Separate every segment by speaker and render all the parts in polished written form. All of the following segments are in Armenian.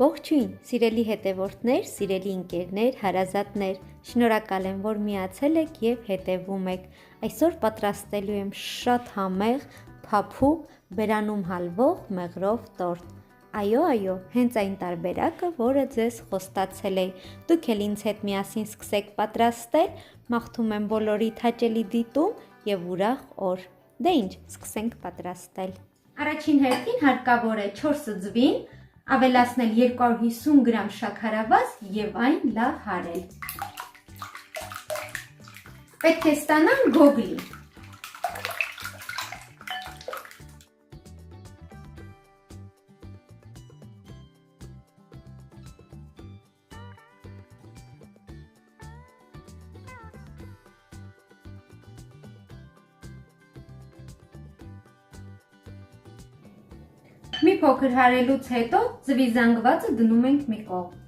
Speaker 1: Ողջույն, սիրելի հետևորդներ, սիրելի ընկերներ, հարազատներ, շնորհակալ եմ, որ միացել եք եւ հետևում եք։ Այսօր պատրաստելու եմ շատ համեղ, փափուկ, բերանում հալվող մեղրով տորտ։ Այո, հենց այն տարբերակը, որը ձեզ խոստացել էի։ Դուք էլ ինձ հետ միասին սկսեք պատրաստել, մաղթում եմ բոլորիդ հաճելի դիտում եւ ուրախ օր։ Դե ինչ, սկսենք պատրաստել։ Առաջին հերթին հարկավոր է 4 ձվին, ավելացնել 250 գրամ շաքարավազ եւ այն լավ հարել։ Պետք է ստանալ գոգլի։ Մի փոքր հարելուց հետո ձվի զանգվածը դնում ենք մի կողմ։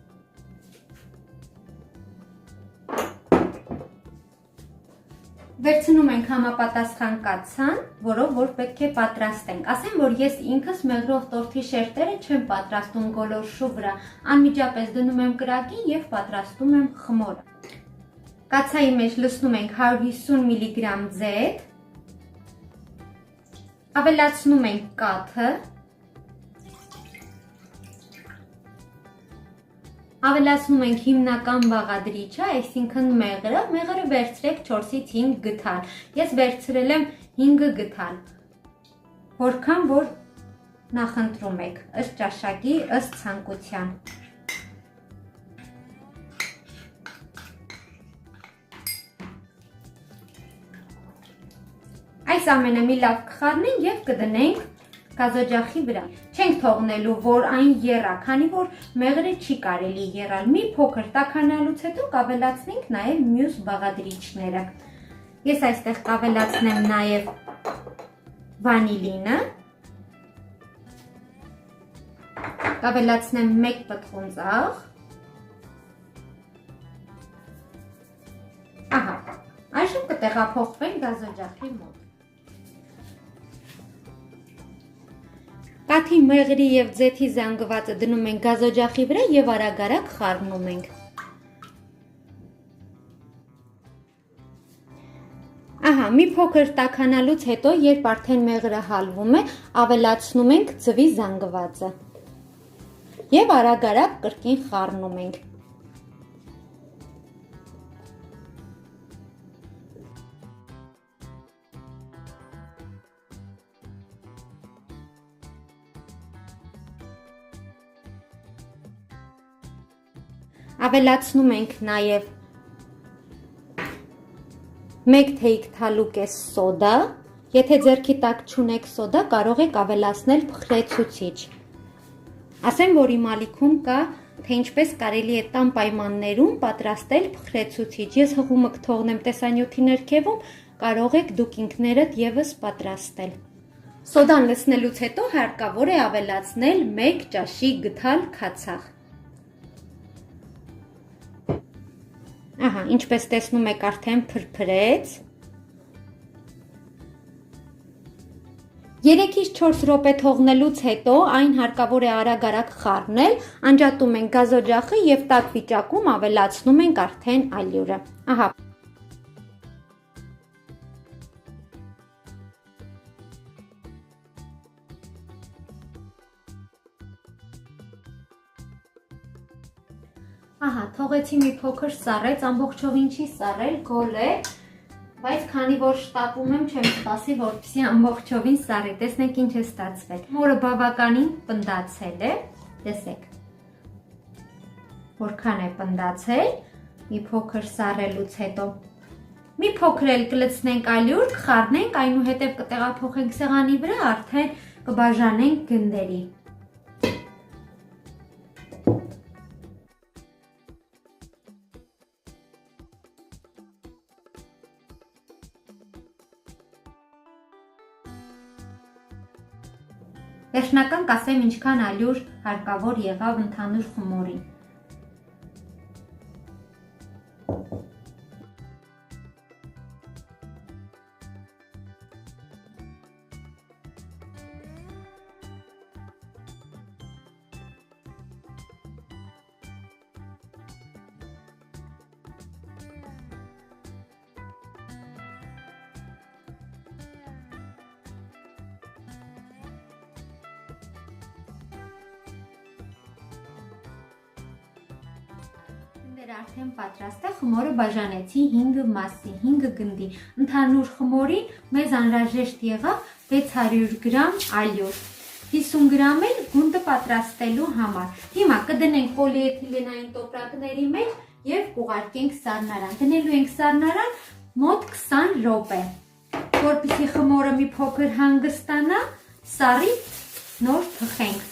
Speaker 1: Վերցնում ենք համապատասխան կաթսան, որով որ պետք է պատրաստենք։ Ասեմ, որ ես ինքս մեղրով տորթի շերտերը չեմ պատրաստում գոլորշու վրա, անմիջապես դնում եմ կրակին եւ պատրաստում եմ խմորը։ Կաթսայի մեջ լցնում ենք 150 մգ ձեթ, ավելացնում ենք կաթը, ավելացնում ենք հիմնական բաղադրիչը, այսինքն մեղրը վերցրեք 4-ից 5 գթալ, ես վերցրել եմ 5 գթալ, որքան որ նախընտրում եք, ըստ ճաշակի, ըստ ցանկության։ Այս ամենը մի լավ կխառնենք եւ կդնենք գազօջախի վրա։ Չենք թողնելու, որ այն եռա, քանի որ մեղրը չի կարելի եռալ։ Մի փոքր տաքանալուց հետո կավելացնենք նաև մյուս բաղադրիչները։ Ես այստեղ կավելացնեմ նաև վանիլինը։ Կավելացնեմ 1 պտղուն ծաղ։ Ահա, այժմ կտեղափոխվենք գազօջախի մոտ։ Կաթի, մեղրի եւ ձեթի զանգվածը դնում ենք գազօջախի վրա եւ արագ խառնում ենք։ Ահա, մի փոքր տաքանալուց հետո, երբ արդեն մեղրը հալվում է, ավելացնում ենք ձվի զանգվածը եւ արագ կրկին խառնում ենք։ Ավելացնում ենք նաև 1 թեյք թալուկես սոդա, եթե ձեռքի տակ չունեք սոդա, կարող եք ավելացնել փխրեցուցիչ։ Ասեմ, որ իմ ալիքում կա, թե ինչպես կարելի է տան պայմաններում պատրաստել փխրեցուցիչ։ Ես հղումը կթողնեմ տեսանյութի ներքևում, կարող եք դուք ինքներդ եւս պատրաստել։ Սոդան լցնելուց հետո հարկավոր է ավելացնել 1 ճաշի գթալ քացախ։ Ահա, ինչպես տեսնում եք, արդեն փրփրեց։ 3-ից 4 րոպե թողնելուց հետո այն հարկավոր է արագ խառնել, անջատում ենք գազօջախը եւ տաք վիճակում ավելացնում ենք արդեն ալյուրը։ Ահա։ Ահա, թողեցի մի փոքր սառեց, ամբողջովին չի սառել, գոլ է, բայց քանի որ շտապում եմ, չեմ սպասի, որպեսզի ամբողջովին սառի։ Տեսնենք ինչ է ստացվել։ Մորը բավականին պնդացել է, տեսեք, որքան է պնդացել, մի փոքր սառելուց հետո։ Մի փոքր էլ կլցնենք ալյուր, կխառնենք, այնուհետև կտեղափոխենք սեղանի վրա, արդեն կբաժանենք գնդերի։ Վերջնական կասեմ ինչքան ալյուր հարկավոր եղավ ընդհանուր խմորին։ Շերտերը արդեն պատրաստ է, խմորը բաժանեցի 5 մասի, 5 գնդի։ Ընդհանուր խմորին մեզ անհրաժեշտ եղավ 600 գրամ ալյուր, 50 գրամ էլ գունդը պատրաստելու համար։ Հիմա կդնենք պոլիէթիլենային տոպրակների մեջ եւ կուղարկենք սառնարան։ Դնելու ենք սառնարան մոտ 20 րոպե, որպեսզի խմորը մի փոքր հանգստանա, սառի նոր թխենք։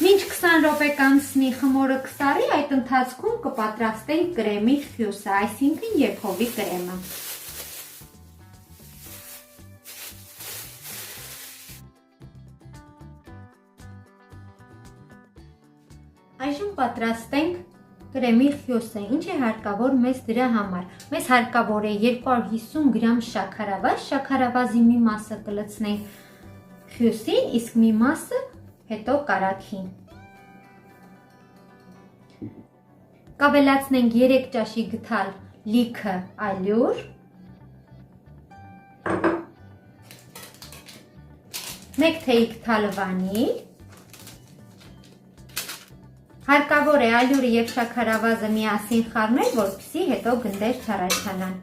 Speaker 1: Մինչ 20 րոպե կանցնի խմորը կսառի, այդ ընթացքում կպատրաստենք կրեմի ֆյուսը, այսինքն եփովի կրեմը։ Այժմ պատրաստենք կրեմի ֆյուսը, ինչ է հարկավոր մեզ դրա համար։ Մեզ հարկավոր է 250 գրամ շաքարավազ, շաքարավազի մի մասը կլցնենք ֆյուսին, իսկ մի մասը հետո կարագին։ Կավելացնենք 3 ճաշի գթալ լիքը ալյուր, 1 թեյ գթալ վանիլ։ Հարկավոր է ալյուրը եւ շաքարավազը միասին խառնել, որպեսզի հետո գնդեր չառաջանան։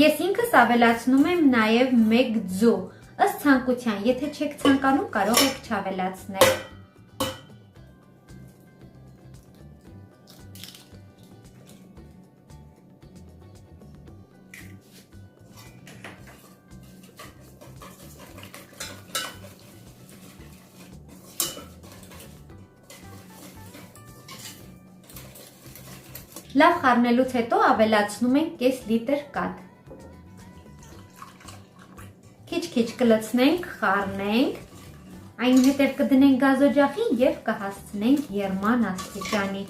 Speaker 1: Ես ինքս ավելացնում եմ նաեւ 1 ձու, ըստ ցանկության, եթե չեք ցանկանում, կարող եք չավելացնել։ Լավ խառնելուց հետո ավելացնում ենք կես լիտր կաթ։ Քիչ-քիչ կլցնենք, խառնենք, այնուհետև կդնենք գազօջախին եւ կհասցնենք եռման աստիճանի։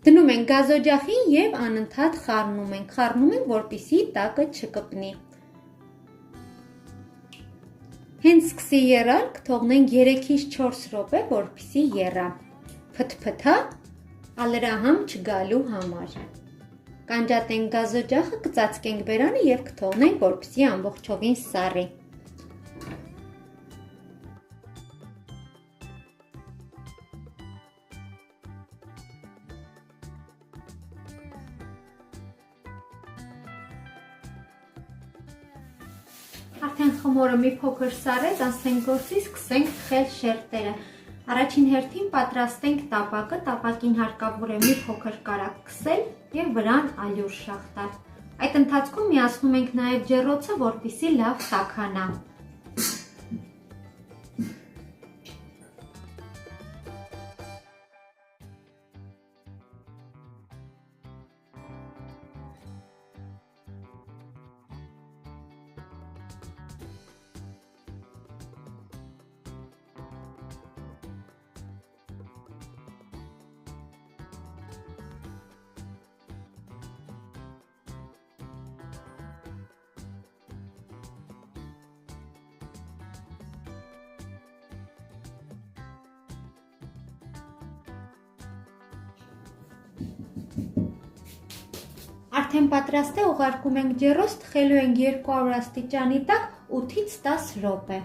Speaker 1: Դնում ենք գազօջախին եւ անընդհատ խառնում ենք, որպեսզի տակը չկպնի։ Հենց սկսի եռալ, կթողնենք 3-ից 4 րոպե, որպեսզի եռա, փթփթա, ալրահամ չգալու համար։ Կանջատենք գազօջախը, կծածկենք բերանը եւ կթողնենք, որպեսզի ամբողջովին սառի։ Արդեն խմորը մի փոքր սառեց, անցնենք գործի, սկսենք թխել շերտերը։ Առաջին հերթին պատրաստենք տապակը, տապակին հարկավոր է մի փոքր կարագ քսել եւ վրան ալյուր շաղտալ։ Այդ ընթացքում միացնում ենք նաեւ ջեռոցը, որպեսզի լավ տաքանա։ Արդեն պատրաստ է, ուղարկում ենք ջեռոց, թխելու ենք 200 աստիճանի տակ 8-ից 10 րոպե։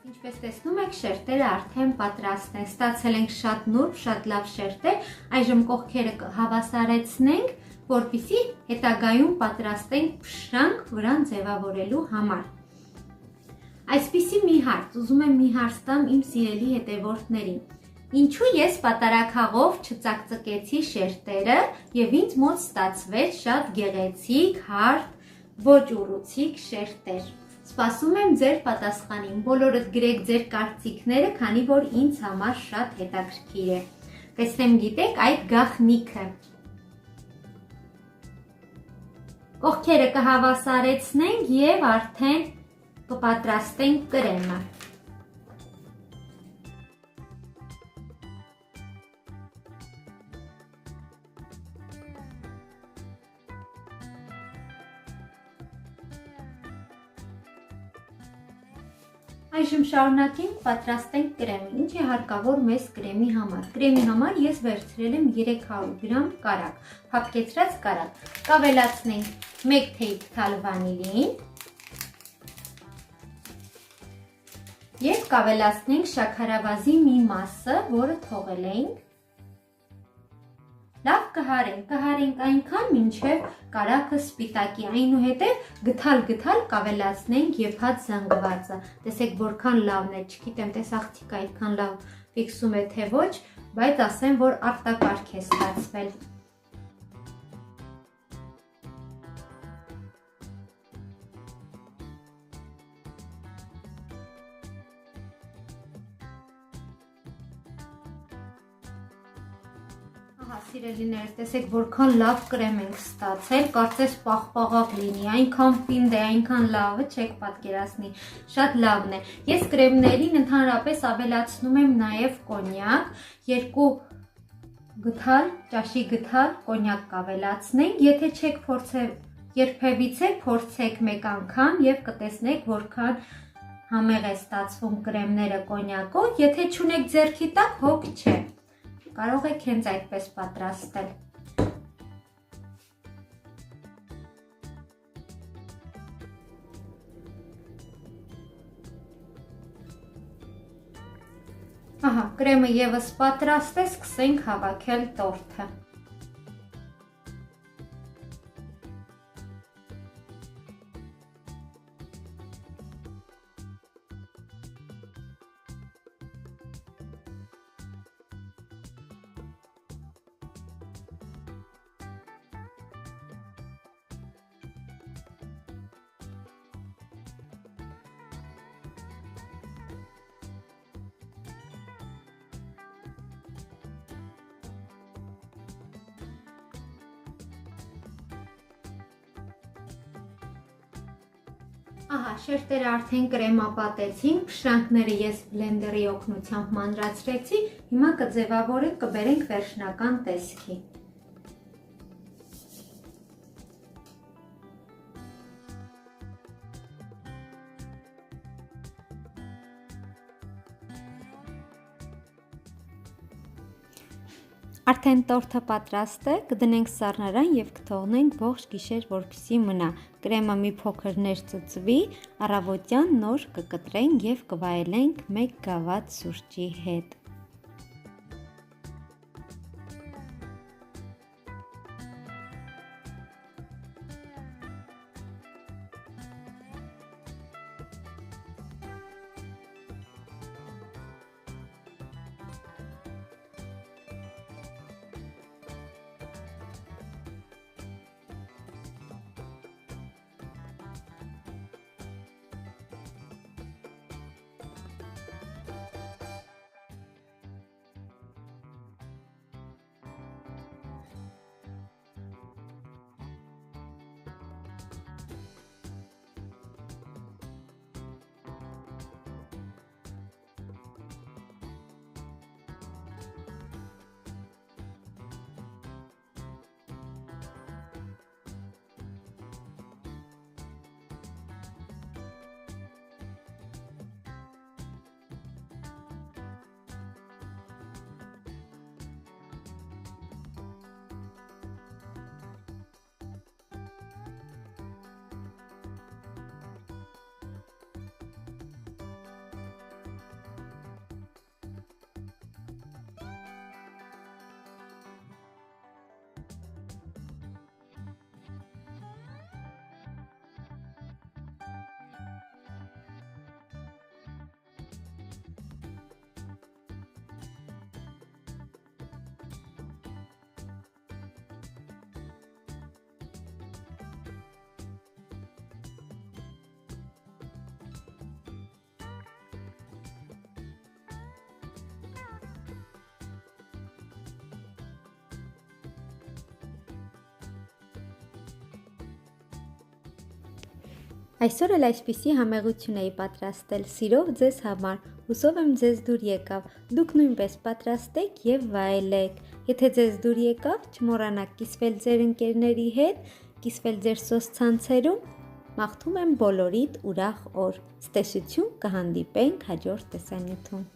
Speaker 1: Ինչպես տեսնում եք, շերտերը արդեն պատրաստ են, ստացել ենք շատ նուրբ, շատ լավ շերտեր, այժմ կողքերը հավասարեցնենք, որպեսզի հետագայում պատրաստենք փշրանք վրան ձևավորելու համար։ Այսպիսի մի հարց, ուզում եմ մի հարց տամ իմ սիրելի հետևորդներին։ Ինչու ես պատարագաղով չծակծկեցի շերտերը եւ ինձ մոտ ստացվեց շատ գեղեցիկ, հարթ, ոչ ուռուցիկ շերտեր։ Սպասում եմ ձեր պատասխանին, բոլորդ գրեք ձեր կարծիքները, քանի որ ինձ համար շատ հետաքրքիր է։ Տեսնեմ գիտեք այդ գաղտնիքը։ Կողքերը կհավասարեցնենք եւ արդեն կպատրաստենք կրեմը։ Այժմ շարունակենք պատրաստենք կրեմը։ Ինչ է հարկավոր մեզ կրեմի համար։ Կրեմի համար ես վերցրել եմ 300 գրամ կարագ, փափկեցրած կարագ։ Կավելացնենք 1 թեյ թալ վանիլին եւ կավելացնենք շաքարավազի մի մասը, որը թողել ենք։ Լավ կհարենք այնքան, մինչև կարագը սպիտակի, այնուհետև գթալ կավելացնենք եւ հատ զանգվածը։ Տեսեք որքան լավն է, չգիտեմ, տեսախցիկը այդքան լավ ֆիքսում է թե ոչ, բայց ասեմ, որ արտակարգ է ստացվել։ Սիրելիներս, տեսեք որքան լավ կրեմ ենք ստացել, կարծես պաղպաղակ լինի, այնքան պինդ է, այնքան լավը չեք պատկերացնի, շատ լավն է։ Ես կրեմներին ընդհանրապես ավելացնում եմ նաև կոնյակ, 2 ճաշի գթալ կոնյակ կավելացնենք, եթե չեք փորձել, երբևիցե փորձեք մեկ անգամ եւ կտեսնեք որքան համեղ է ստացվում կրեմները կոնյակով, եթե չունեք ձեռքի տակ հոգ չէ։ Կարող եք հենց այդպես պատրաստել։ Ահա, կրեմը եւս պատրաստ է, սկսենք հավաքել տորթը։ Ահա, շերտերը արդեն կրեմապատեցին, փշրանքները ես բլենդերի օգնությամբ մանրացրեցի, հիմա կձևավորենք, կբերենք վերջնական տեսքի։ Արդեն տորթը պատրաստ է, կդնենք սառնարան եւ կթողնենք ողջ գիշեր, որպեսզի մնա։ Կրեմը մի փոքր ներծծվի, առավոտյան նոր կկտրենք եւ կվայելենք 1 գավաթ սուրճի հետ։ Այսօր էլ այսպիսի համեղություն էի պատրաստել սիրով ձեզ համար, հուսով եմ ձեզ դուր եկավ, դուք նույնպես պատրաստեք և վայելեք, եթե ձեզ դուր եկավ, չմոռանաք կիսվել ձեր ընկերների հետ, կիսվել ձեր սոցցանցերում, մաղթում եմ բոլորիդ ուրախ օր, ցտեսություն, կհանդիպենք հաջորդ տեսանյութում։